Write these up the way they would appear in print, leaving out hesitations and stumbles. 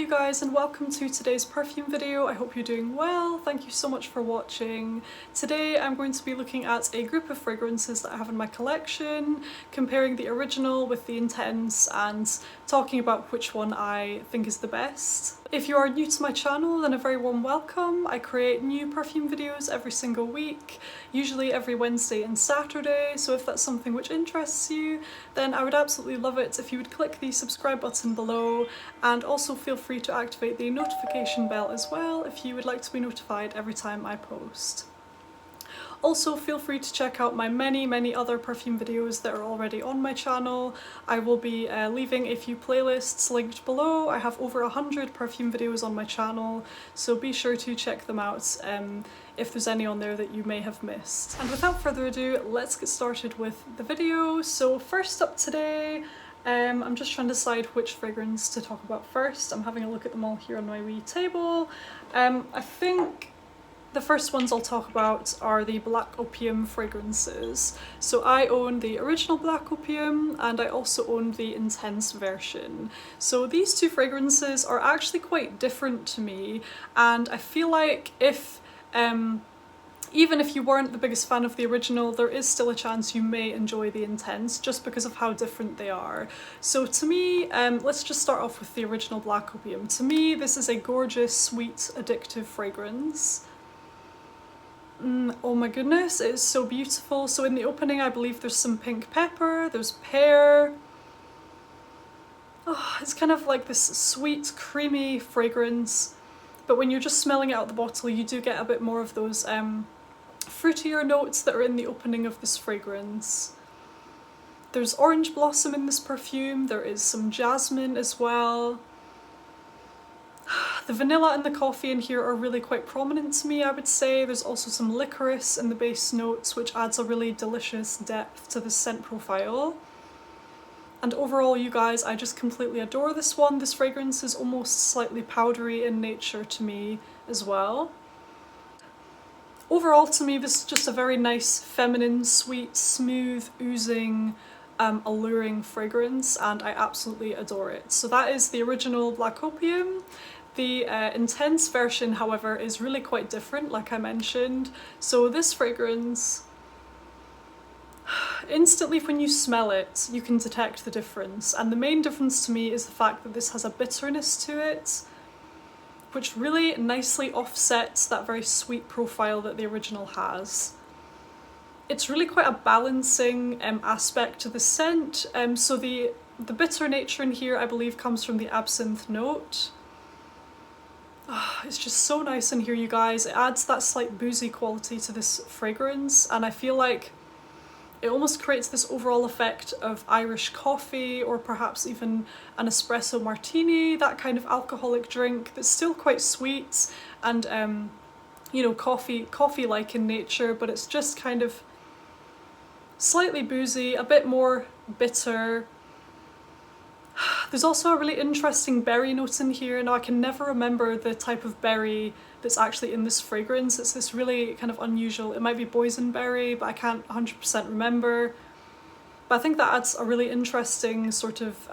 you guys and welcome to today's perfume video. I hope you're doing well. Thank you so much for watching. Today I'm going to be looking at a group of fragrances that I have in my collection, comparing the original with the intense and talking about which one I think is the best. If you are new to my channel, then a very warm welcome. I create new perfume videos every single week, usually every Wednesday and Saturday, so if that's something which interests you, then I would absolutely love it if you would click the subscribe button below, and also feel free to activate the notification bell as well if you would like to be notified every time I post. Also, feel free to check out my many other perfume videos that are already on my channel. I will be leaving a few playlists linked below. I have over 100 perfume videos on my channel, so be sure to check them out if there's any on there that you may have missed. And without further ado, let's get started with the video. So first up today, I'm just trying to decide which fragrance to talk about first. I'm having a look at them all here on my wee table. I think the first ones I'll talk about are the Black Opium fragrances. So I own the original Black Opium and I also own the Intense version. So these two fragrances are actually quite different to me, and I feel like if even if you weren't the biggest fan of the original, there is still a chance you may enjoy the Intense just because of how different they are. So to me, let's just start off with the original Black Opium. To me, this is a gorgeous, sweet, addictive fragrance. Oh my goodness, it is so beautiful. So in the opening, I believe there's some pink pepper, there's pear. Oh, it's kind of like this sweet, creamy fragrance, but when you're just smelling it out the bottle, you do get a bit more of those fruitier notes that are in the opening of this fragrance. There's orange blossom in this perfume, there is some jasmine as well. The vanilla and the coffee in here are really quite prominent to me, I would say. There's also some licorice in the base notes, which adds a really delicious depth to the scent profile. And overall, you guys, I just completely adore this one. This fragrance is almost slightly powdery in nature to me as well. Overall, to me, this is just a very nice, feminine, sweet, smooth, oozing, alluring fragrance, and I absolutely adore it. So that is the original Black Opium. The Intense version, however, is really quite different, like I mentioned. So this fragrance, instantly when you smell it, you can detect the difference. And the main difference to me is the fact that this has a bitterness to it, which really nicely offsets that very sweet profile that the original has. It's really quite a balancing aspect to the scent. So the bitter nature in here, I believe, comes from the absinthe note. Oh, it's just so nice in here, you guys. It adds that slight boozy quality to this fragrance, and I feel like it almost creates this overall effect of Irish coffee, or perhaps even an espresso martini, that kind of alcoholic drink that's still quite sweet and you know, coffee-like in nature, but it's just kind of slightly boozy, a bit more bitter. There's also a really interesting berry note in here. Now, I can never remember the type of berry that's actually in this fragrance. It's this really kind of unusual, it might be boysenberry, but I can't 100% remember. But I think that adds a really interesting sort of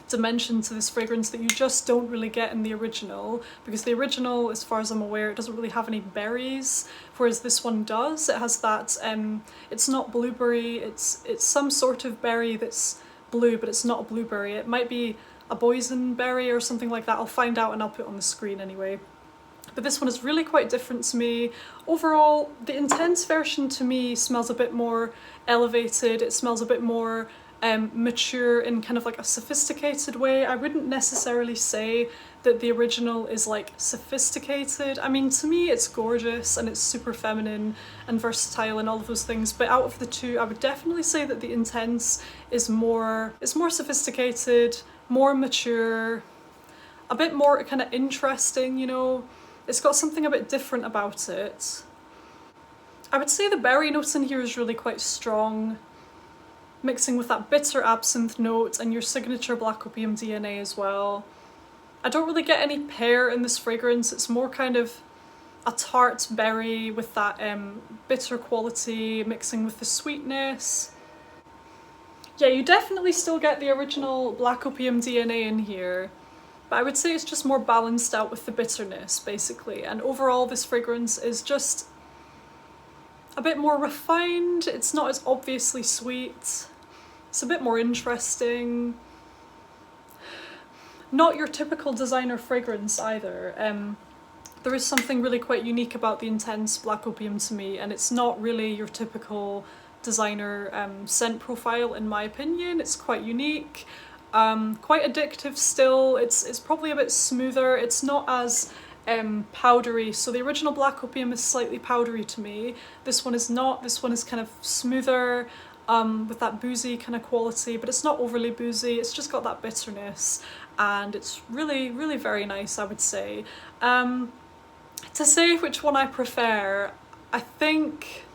dimension to this fragrance that you just don't really get in the original, because the original, as far as I'm aware, it doesn't really have any berries, whereas this one does. It has that, it's not blueberry, it's some sort of berry that's blue, but it's not a blueberry. It might be a boysenberry or something like that. I'll find out and I'll put it on the screen anyway. But this one is really quite different to me. Overall, the Intense version to me smells a bit more elevated. It smells a bit more mature in kind of like a sophisticated way. I wouldn't necessarily say that the original is like sophisticated. I mean, to me it's gorgeous and it's super feminine and versatile and all of those things, but out of the two, I would definitely say that the Intense is more sophisticated, more mature, a bit more kind of interesting, you know. It's got something a bit different about it. I would say the berry notes in here is really quite strong, mixing with that bitter absinthe note and your signature Black Opium DNA as well. I don't really get any pear in this fragrance. It's more kind of a tart berry with that bitter quality mixing with the sweetness. Yeah, you definitely still get the original Black Opium DNA in here. But I would say it's just more balanced out with the bitterness, basically. And overall, this fragrance is just a bit more refined. It's not as obviously sweet. It's a bit more interesting. Not your typical designer fragrance either. There is something really quite unique about the Intense Black Opium to me, and it's not really your typical designer scent profile in my opinion. It's quite unique, quite addictive still. It's probably a bit smoother. It's not as powdery. So the original Black Opium is slightly powdery to me. This one is not. This one is kind of smoother, with that boozy kind of quality, but it's not overly boozy. It's just got that bitterness, and it's really, really very nice, I would say. To say which one I prefer, I think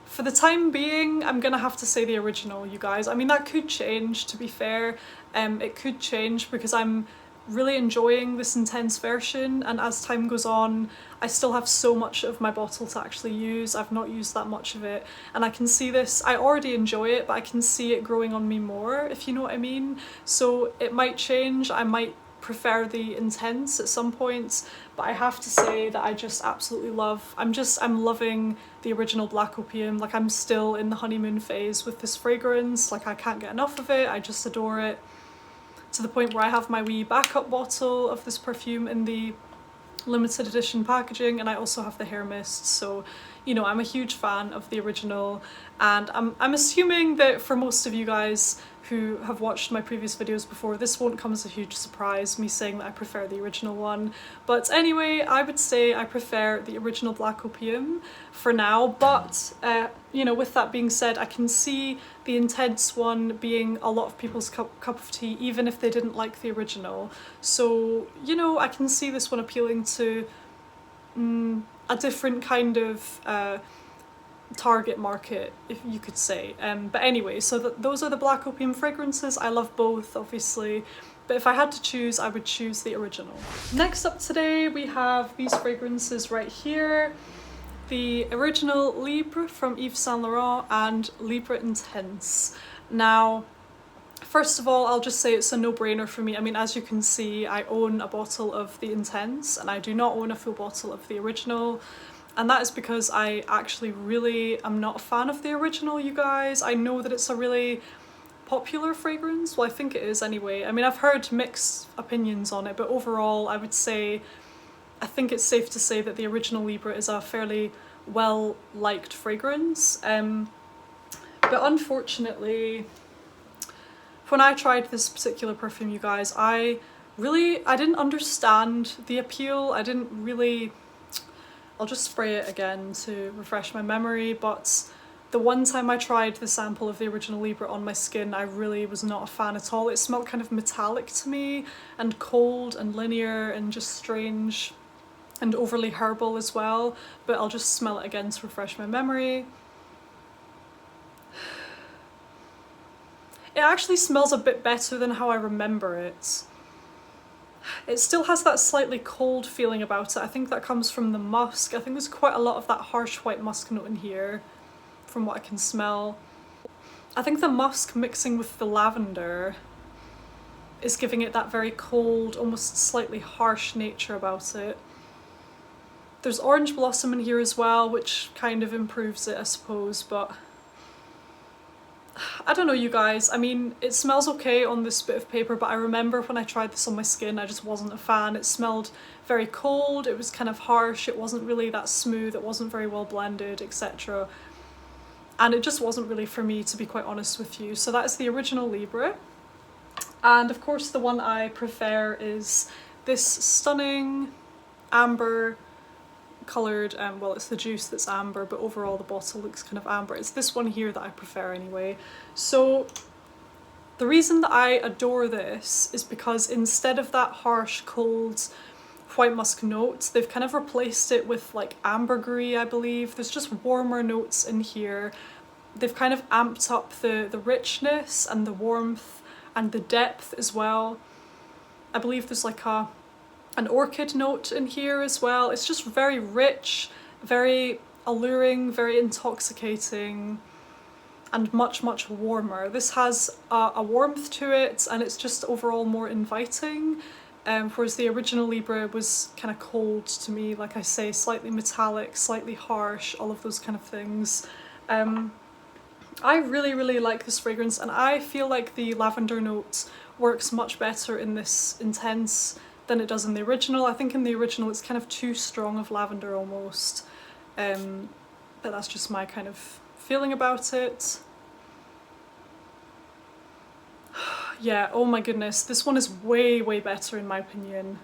for the time being, I'm gonna have to say the original, you guys. I mean, that could change, to be fair. It could change because I'm really enjoying this Intense version, and as time goes on, I still have so much of my bottle to actually use. I've not used that much of it, and I can see this, I already enjoy it, but I can see it growing on me more, if you know what I mean. So it might change. I might prefer the Intense at some points, but I have to say that I just absolutely love, I'm loving the original Black Opium. Like, I'm still in the honeymoon phase with this fragrance. Like, I can't get enough of it. I just adore it, to the point where I have my wee backup bottle of this perfume in the limited edition packaging, and I also have the hair mist. So, you know, I'm a huge fan of the original, and I'm assuming that for most of you guys who have watched my previous videos before, this won't come as a huge surprise, me saying that I prefer the original one. But anyway, I would say I prefer the original Black Opium for now, but you know, with that being said, I can see the Intense one being a lot of people's cup of tea, even if they didn't like the original. So, you know, I can see this one appealing to a different kind of target market, if you could say. But anyway, so those are the Black Opium fragrances. I love both, obviously, but if I had to choose, I would choose the original. Next up today, we have these fragrances right here. The original Libre from Yves Saint Laurent and Libre Intense. Now, first of all, I'll just say it's a no-brainer for me. I mean, as you can see, I own a bottle of the Intense, and I do not own a full bottle of the original. And that is because I actually really am not a fan of the original, you guys. I know that it's a really popular fragrance. Well, I think it is anyway. I mean, I've heard mixed opinions on it, but overall, I would say, I think it's safe to say that the original Libre is a fairly well-liked fragrance. But unfortunately, when I tried this particular perfume, you guys, I didn't understand the appeal. I didn't really... I'll just spray it again to refresh my memory, but the one time I tried the sample of the original Libre on my skin, I really was not a fan at all. It smelled kind of metallic to me, and cold and linear and just strange and overly herbal as well, but I'll just smell it again to refresh my memory. It actually smells a bit better than how I remember it. It still has that slightly cold feeling about it. I think that comes from the musk. I think there's quite a lot of that harsh white musk note in here, from what I can smell. I think the musk mixing with the lavender is giving it that very cold, almost slightly harsh nature about it. There's orange blossom in here as well, which kind of improves it, I suppose, but I don't know, you guys. I mean, it smells okay on this bit of paper, but I remember when I tried this on my skin, I just wasn't a fan. It smelled very cold, it was kind of harsh, it wasn't really that smooth, it wasn't very well blended, etc. And it just wasn't really for me, to be quite honest with you. So that is the original Libre. And of course the one I prefer is this stunning amber coloured, well, it's the juice that's amber, but overall the bottle looks kind of amber. It's this one here that I prefer anyway. So the reason that I adore this is because instead of that harsh, cold white musk notes, they've kind of replaced it with like ambergris, I believe. There's just warmer notes in here. They've kind of amped up the richness and the warmth and the depth as well. I believe there's like an orchid note in here as well. It's just very rich, very alluring, very intoxicating, and much, much warmer. This has a warmth to it, and it's just overall more inviting. whereas the original Libre was kind of cold to me, like I say, slightly metallic, slightly harsh, all of those kind of things. I really, really like this fragrance, and I feel like the lavender note works much better in this Intense than it does in the original. I think in the original it's kind of too strong of lavender almost, but that's just my kind of feeling about it. Yeah, oh my goodness, this one is way, way better in my opinion,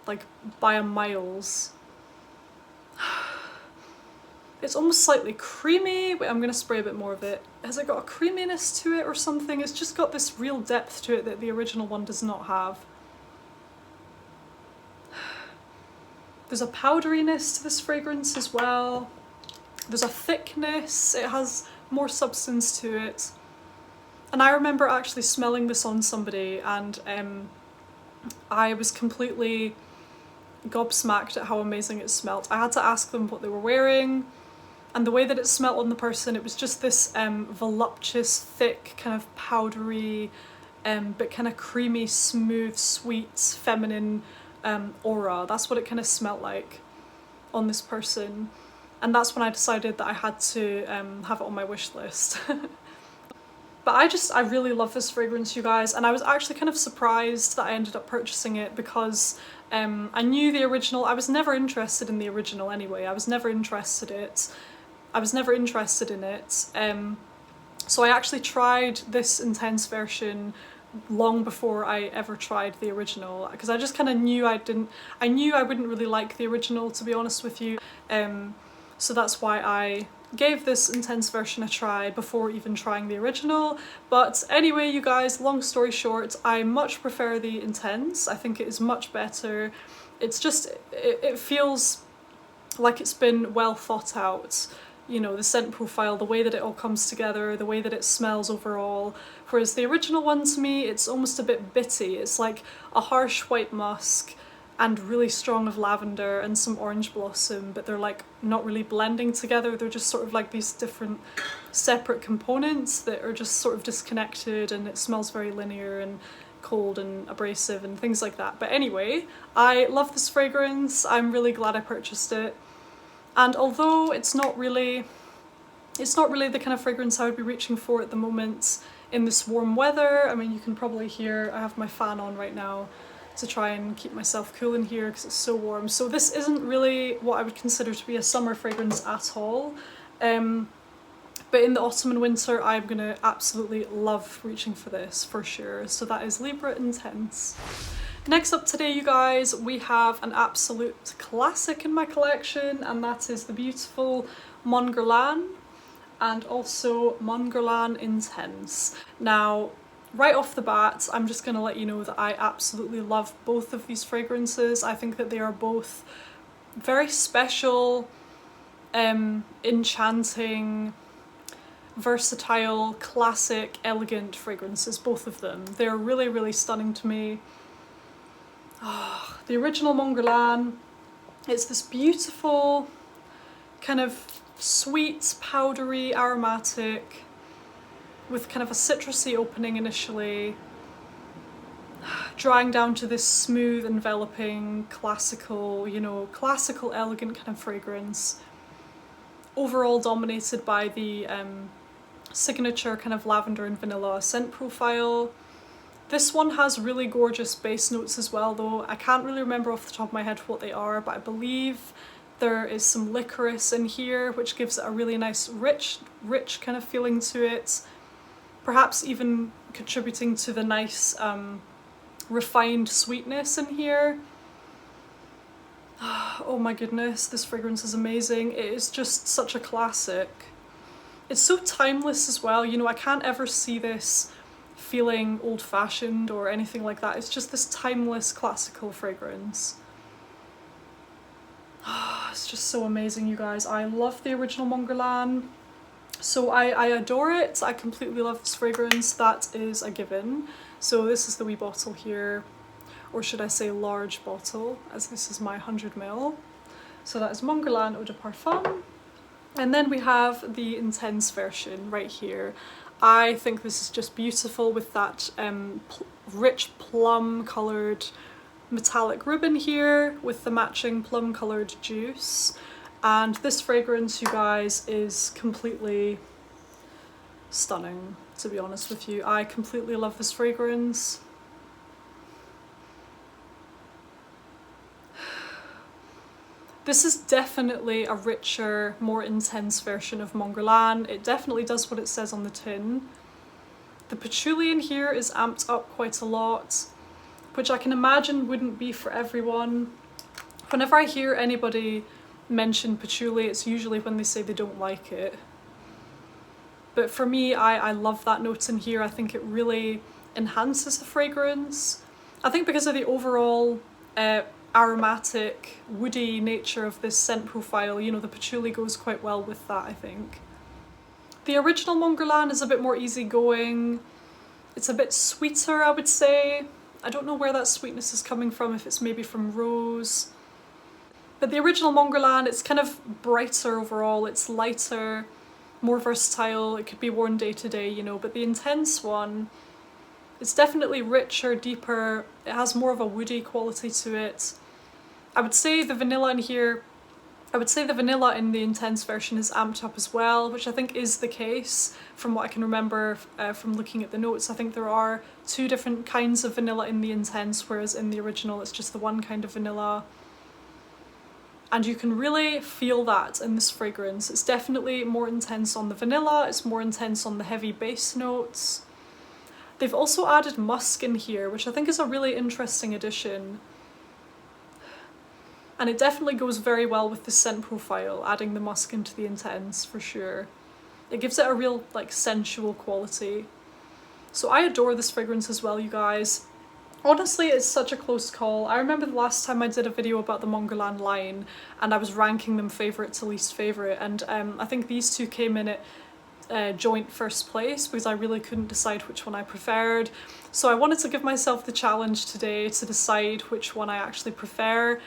like by a miles. It's almost slightly creamy. Wait, I'm gonna spray a bit more of it. Has it got a creaminess to it or something? It's just got this real depth to it that the original one does not have. There's a powderiness to this fragrance as well. There's a thickness. It has more substance to it. And I remember actually smelling this on somebody, and I was completely gobsmacked at how amazing it smelled. I had to ask them what they were wearing, and the way that it smelled on the person, it was just this voluptuous, thick, kind of powdery, but kind of creamy, smooth, sweet, feminine aura. That's what it kind of smelled like on this person. And that's when I decided that I had to have it on my wish list. But I really love this fragrance, you guys, and I was actually kind of surprised that I ended up purchasing it because I knew the original. I was never interested in the original anyway. I was never interested in it. So I actually tried this Intense version long before I ever tried the original, because I just kind of knew I wouldn't really like the original, to be honest with you. So that's why I gave this Intense version a try before even trying the original. But anyway, you guys, long story short, I much prefer the Intense. I think it is much better. It's just, it feels like it's been well thought out. You know, the scent profile, the way that it all comes together, the way that it smells overall. Whereas the original one, to me, it's almost a bit bitty. It's like a harsh white musk and really strong of lavender and some orange blossom, but they're like not really blending together. They're just sort of like these different separate components that are just sort of disconnected, and it smells very linear and cold and abrasive and things like that. But anyway, I love this fragrance. I'm really glad I purchased it. And although it's not really the kind of fragrance I would be reaching for at the moment in this warm weather. I mean, you can probably hear I have my fan on right now to try and keep myself cool in here because it's so warm. So this isn't really what I would consider to be a summer fragrance at all. But in the autumn and winter, I'm gonna absolutely love reaching for this for sure. So that is Libre Intense. Next up today, you guys, we have an absolute classic in my collection, and that is the beautiful Mon Guerlain and also Mon Guerlain Intense. Now, right off the bat, I'm just going to let you know that I absolutely love both of these fragrances. I think that they are both very special, enchanting, versatile, classic, elegant fragrances, both of them. They're really, really stunning to me. Oh, the original Mon Guerlain, it's this beautiful, kind of sweet, powdery, aromatic, with kind of a citrusy opening initially, drying down to this smooth, enveloping, classical, you know, classical, elegant kind of fragrance. Overall dominated by the signature kind of lavender and vanilla scent profile. This one has really gorgeous base notes as well, though. I can't really remember off the top of my head what they are, but I believe there is some licorice in here, which gives it a really nice rich kind of feeling to it. Perhaps even contributing to the nice refined sweetness in here. Oh my goodness, this fragrance is amazing. It is just such a classic. It's so timeless as well, you know, I can't ever see this feeling old-fashioned or anything like that. It's just this timeless classical fragrance. It's just so amazing, you guys. I love the original Mon Guerlain. So I adore it. I completely love this fragrance. That is a given. So this is the wee bottle here, or should I say large bottle, as this is my 100ml. So that is Mon Guerlain Eau de Parfum. And then we have the Intense version right here. I think this is just beautiful with that rich plum coloured metallic ribbon here with the matching plum coloured juice. And this fragrance, you guys, is completely stunning, to be honest with you. I completely love this fragrance. This is definitely a richer, more intense version of Mon Guerlain. It definitely does what it says on the tin. The patchouli in here is amped up quite a lot, which I can imagine wouldn't be for everyone. Whenever I hear anybody mention patchouli, it's usually when they say they don't like it. But for me, I love that note in here. I think it really enhances the fragrance. I think because of the overall aromatic, woody nature of this scent profile, you know, the patchouli goes quite well with that, I think. The original Mon Guerlain is a bit more easygoing. It's a bit sweeter, I would say. I don't know where that sweetness is coming from, if it's maybe from rose. But the original Mon Guerlain, it's kind of brighter overall, it's lighter, more versatile, it could be worn day to day, you know, but the Intense one, it's definitely richer, deeper, it has more of a woody quality to it. I would say the vanilla in here, I would say the vanilla in the Intense version is amped up as well, which I think is the case from what I can remember from looking at the notes. I think there are 2 different kinds of vanilla in the Intense, whereas in the original it's just the one kind of vanilla. And you can really feel that in this fragrance. It's definitely more intense on the vanilla, it's more intense on the heavy base notes. They've also added musk in here, which I think is a really interesting addition. And it definitely goes very well with the scent profile, adding the musk into the Intense for sure. It gives it a real like sensual quality. So I adore this fragrance as well, you guys. Honestly, it's such a close call. I remember the last time I did a video about the Mon Guerlain line and I was ranking them favourite to least favourite, and I think these 2 came in at joint first place because I really couldn't decide which one I preferred. So I wanted to give myself the challenge today to decide which one I actually prefer.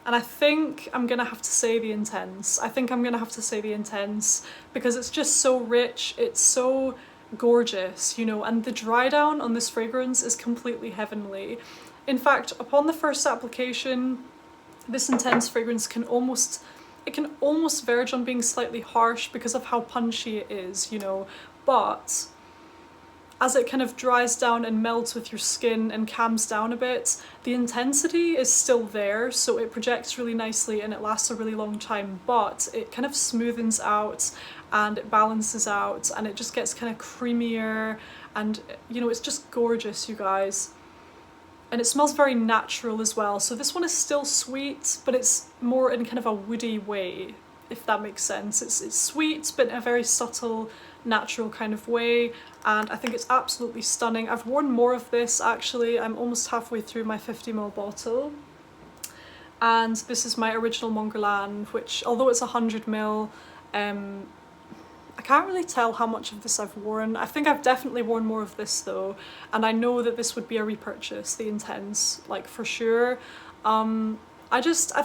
And I think I'm gonna have to say the Intense. I think I'm gonna have to say the Intense because it's just so rich, it's so gorgeous, you know, and the dry down on this fragrance is completely heavenly. In fact, upon the first application, this Intense fragrance can almost verge on being slightly harsh because of how punchy it is, you know, but as it kind of dries down and melts with your skin and calms down a bit, the intensity is still there, so it projects really nicely and it lasts a really long time, but it kind of smoothens out and it balances out and it just gets kind of creamier, and you know, it's just gorgeous, you guys. And it smells very natural as well, so this one is still sweet, but it's more in kind of a woody way, if that makes sense. It's sweet, but in a very subtle, natural kind of way, and I think it's absolutely stunning. I've worn more of this actually. I'm almost halfway through my 50ml bottle, and this is my original Mon Guerlain, which although it's 100ml, I can't really tell how much of this I've worn. I think I've definitely worn more of this though, and I know that this would be a repurchase, the Intense, like for sure. I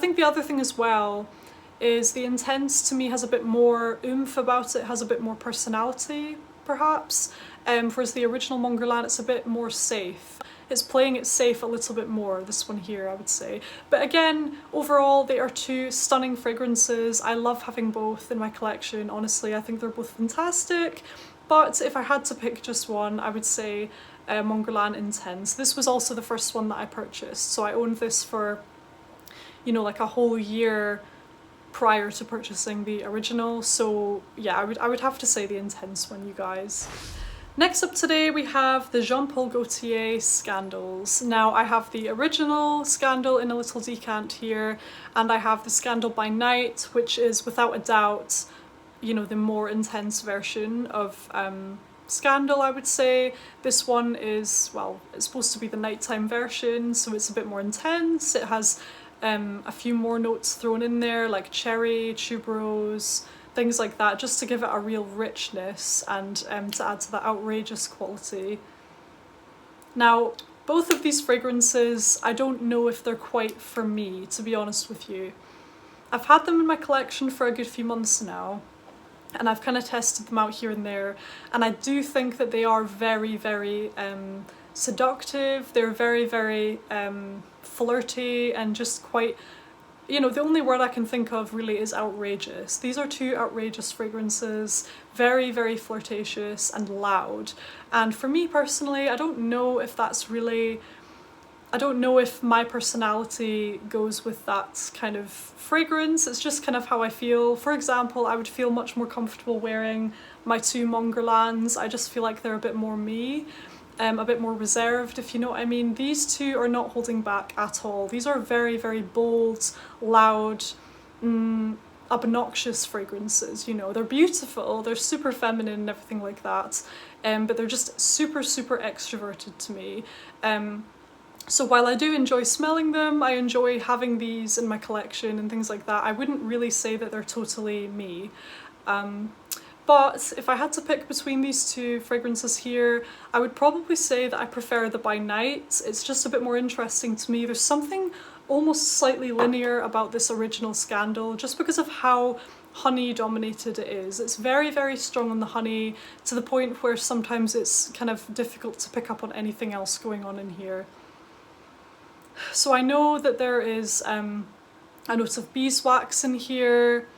think the other thing as well is the Intense to me has a bit more oomph about it, has a bit more personality perhaps, whereas the original Mon Guerlain, it's a bit more safe. It's playing it safe a little bit more, this one here, I would say. But again, overall, they are 2 stunning fragrances. I love having both in my collection, honestly. I think they're both fantastic. But if I had to pick just one, I would say Mon Guerlain Intense. This was also the first one that I purchased, so I owned this for, you know, like a whole year prior to purchasing the original. So yeah, I would have to say the Intense one, you guys. Next up today we have the Jean Paul Gaultier Scandals. Now I have the original Scandal in a little decant here, and I have the Scandal by Night, which is without a doubt, you know, the more intense version of Scandal, I would say. This one is, well, it's supposed to be the nighttime version, so it's a bit more intense. It has a few more notes thrown in there, like cherry, tuberose, things like that, just to give it a real richness and to add to the outrageous quality. Now, both of these fragrances, I don't know if they're quite for me, to be honest with you. I've had them in my collection for a good few months now, and I've kind of tested them out here and there, and I do think that they are very, very seductive, they're very, very flirty and just quite, you know, the only word I can think of really is outrageous. These are two outrageous fragrances, very, very flirtatious and loud. And for me personally, I don't know if that's really, I don't know if my personality goes with that kind of fragrance. It's just kind of how I feel. For example, I would feel much more comfortable wearing my two Mon Guerlains. I just feel like they're a bit more me. A bit more reserved, if you know what I mean. These two are not holding back at all. These are very, very bold, loud, obnoxious fragrances, you know. They're beautiful, they're super feminine and everything like that, but they're just super, super extroverted to me. So while I do enjoy smelling them, I enjoy having these in my collection and things like that, I wouldn't really say that they're totally me. But if I had to pick between these two fragrances here, I would probably say that I prefer the By Night. It's just a bit more interesting to me. There's something almost slightly linear about this original Scandal, just because of how honey dominated it is. It's very, very strong on the honey, to the point where sometimes it's kind of difficult to pick up on anything else going on in here. So I know that there is a note of beeswax in here.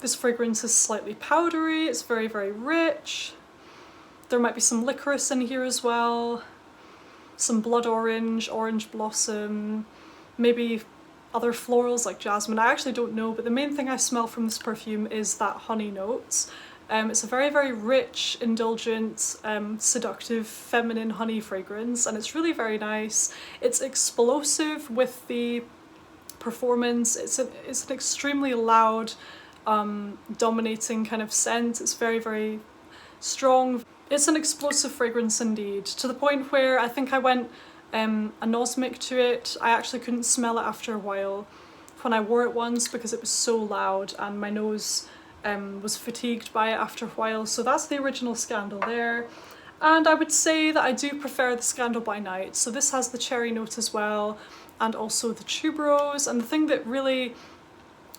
This fragrance is slightly powdery, it's very, very rich. There might be some licorice in here as well, some blood orange, orange blossom, maybe other florals like jasmine. I actually don't know, but the main thing I smell from this perfume is that honey note. It's a very, very rich, indulgent, seductive, feminine honey fragrance, and it's really very nice. It's explosive with the performance. It's an extremely loud, dominating kind of scent. It's very, very strong. It's an explosive fragrance indeed, to the point where I think I went anosmic to it. I actually couldn't smell it after a while when I wore it once because it was so loud and my nose was fatigued by it after a while. So that's the original Scandal there. And I would say that I do prefer the Scandal By Night. So this has the cherry note as well, and also the tuberose. And the thing that really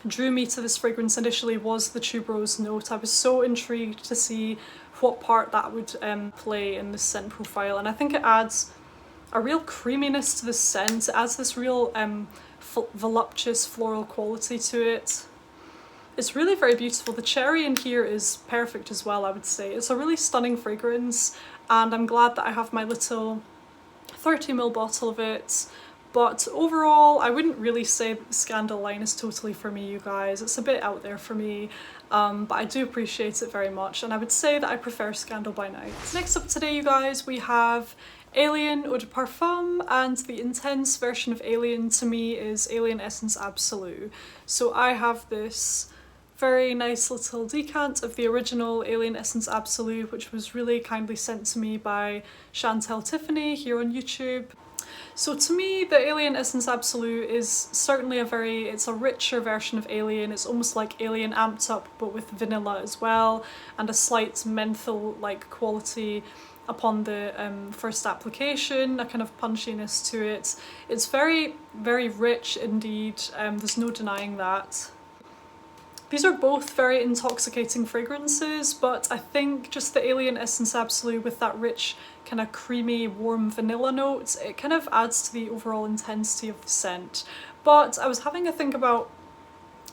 drew me to this fragrance initially was the tuberose note. I was so intrigued to see what part that would play in this scent profile, and I think it adds a real creaminess to the scent. It adds this real voluptuous floral quality to it. It's really very beautiful. The cherry in here is perfect as well, I would say. It's a really stunning fragrance, and I'm glad that I have my little 30ml bottle of it. But overall, I wouldn't really say that the Scandal line is totally for me, you guys. It's a bit out there for me, but I do appreciate it very much, and I would say that I prefer Scandal By Night. Next up today, you guys, we have Alien Eau de Parfum, and the intense version of Alien to me is Alien Essence Absolue. So I have this very nice little decant of the original Alien Essence Absolue, which was really kindly sent to me by Chantel Tiffany here on YouTube. So to me, the Alien Essence Absolute is certainly it's a richer version of Alien. It's almost like Alien amped up, but with vanilla as well, and a slight menthol-like quality upon the first application, a kind of punchiness to it. It's very, very rich indeed, there's no denying that. These are both very intoxicating fragrances, but I think just the Alien Essence Absolute with that rich, kind of creamy, warm vanilla note, it kind of adds to the overall intensity of the scent. But I was having a think about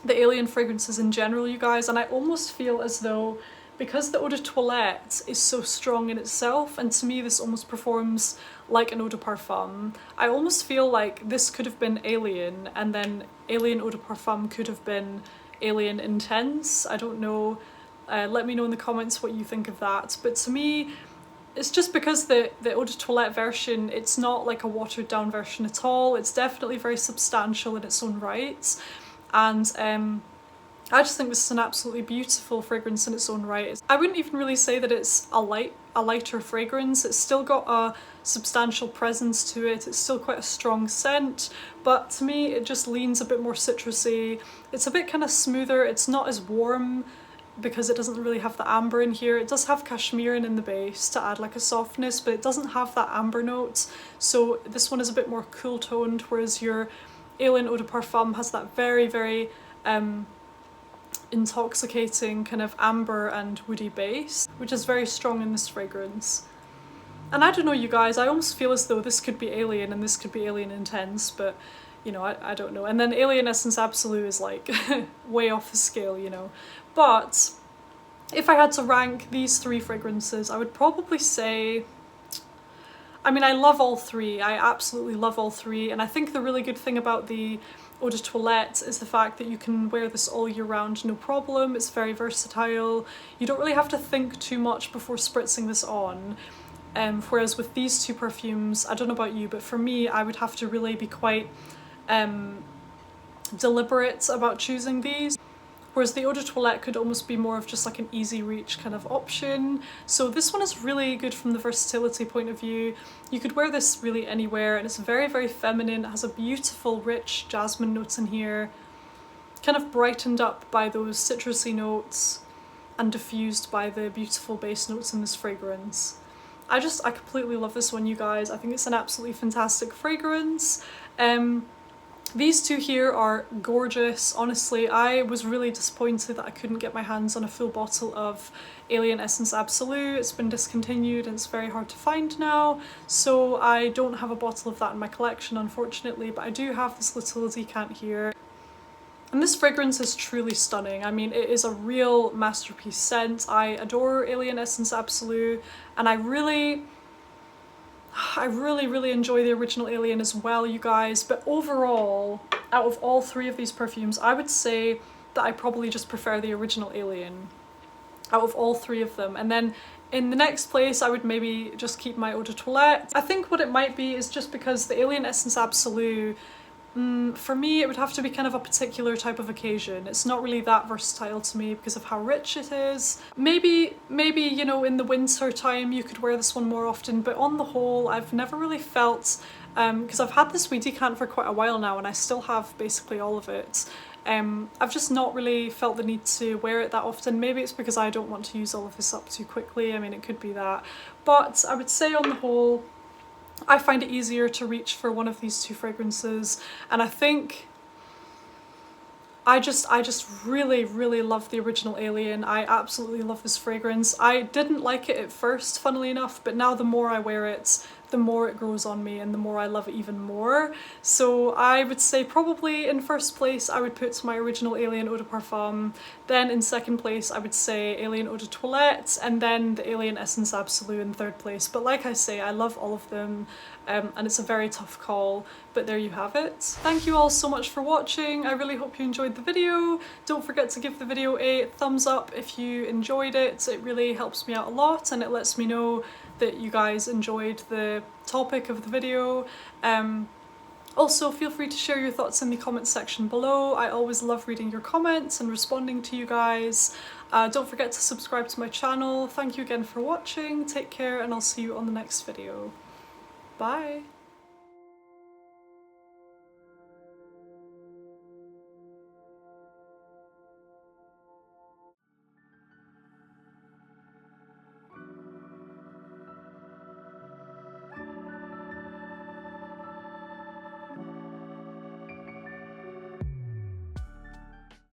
the Alien fragrances in general, you guys, and I almost feel as though, because the eau de toilette is so strong in itself, and to me this almost performs like an eau de parfum, I almost feel like this could have been Alien, and then Alien eau de parfum could have been Alien Intense. I don't know, let me know in the comments what you think of that. But to me, it's just because the eau de toilette version, it's not like a watered down version at all. It's definitely very substantial in its own right, and I just think this is an absolutely beautiful fragrance in its own right. I wouldn't even really say that it's a lighter fragrance. It's still got a substantial presence to it. It's still quite a strong scent, but to me it just leans a bit more citrusy. It's a bit kind of smoother. It's not as warm because it doesn't really have the amber in here. It does have cashmerean in the base to add like a softness, but it doesn't have that amber note. So this one is a bit more cool toned, whereas your Alien Eau de Parfum has that very, very intoxicating kind of amber and woody base, which is very strong in this fragrance. And I don't know, you guys, I almost feel as though this could be Alien and this could be Alien Intense, but you know, I don't know. And then Alien Essence Absolue is like way off the scale, you know. But if I had to rank these three fragrances, I would probably say, I mean, I love all three. I absolutely love all three. And I think the really good thing about the Eau de Toilette is the fact that you can wear this all year round, no problem. It's very versatile. You don't really have to think too much before spritzing this on. Whereas with these two perfumes, I don't know about you, but for me, I would have to really be quite deliberate about choosing these. Whereas the Eau de Toilette could almost be more of just like an easy reach kind of option. So this one is really good from the versatility point of view. You could wear this really anywhere, and it's very, very feminine. It has a beautiful, rich jasmine notes in here, kind of brightened up by those citrusy notes and diffused by the beautiful base notes in this fragrance. I completely love this one, you guys. I think it's an absolutely fantastic fragrance. These two here are gorgeous. Honestly, I was really disappointed that I couldn't get my hands on a full bottle of Alien Essence Absolue. It's been discontinued and it's very hard to find now, so I don't have a bottle of that in my collection, unfortunately, but I do have this little decant here. And this fragrance is truly stunning. I mean, it is a real masterpiece scent. I adore Alien Essence Absolue, and I really enjoy the original Alien as well, you guys, but overall, out of all three of these perfumes, I would say that I probably just prefer the original Alien out of all three of them. And then in the next place, I would maybe just keep my Eau de Toilette. I think what it might be is just because the Alien Essence Absolue, for me, it would have to be kind of a particular type of occasion. It's not really that versatile to me because of how rich it is. Maybe, you know, in the winter time you could wear this one more often, but on the whole, I've never really felt, because I've had this wee decant for quite a while now and I still have basically all of it. I've just not really felt the need to wear it that often. Maybe it's because I don't want to use all of this up too quickly. I mean, it could be that. But I would say on the whole, I find it easier to reach for one of these two fragrances, and I think I just really love the original Alien. I absolutely love this fragrance. I didn't like it at first, funnily enough, but now the more I wear it, the more it grows on me and the more I love it even more. So I would say probably in first place I would put my original Alien Eau de Parfum, then in second place I would say Alien Eau de Toilette, and then the Alien Essence Absolue in third place. But like I say, I love all of them, and it's a very tough call, but there you have it. Thank you all so much for watching. I really hope you enjoyed the video. Don't forget to give the video a thumbs up if you enjoyed it. It really helps me out a lot and it lets me know that you guys enjoyed the topic of the video. Also, feel free to share your thoughts in the comments section below. I always love reading your comments and responding to you guys. Don't forget to subscribe to my channel. Thank you again for watching. Take care and I'll see you on the next video. Bye!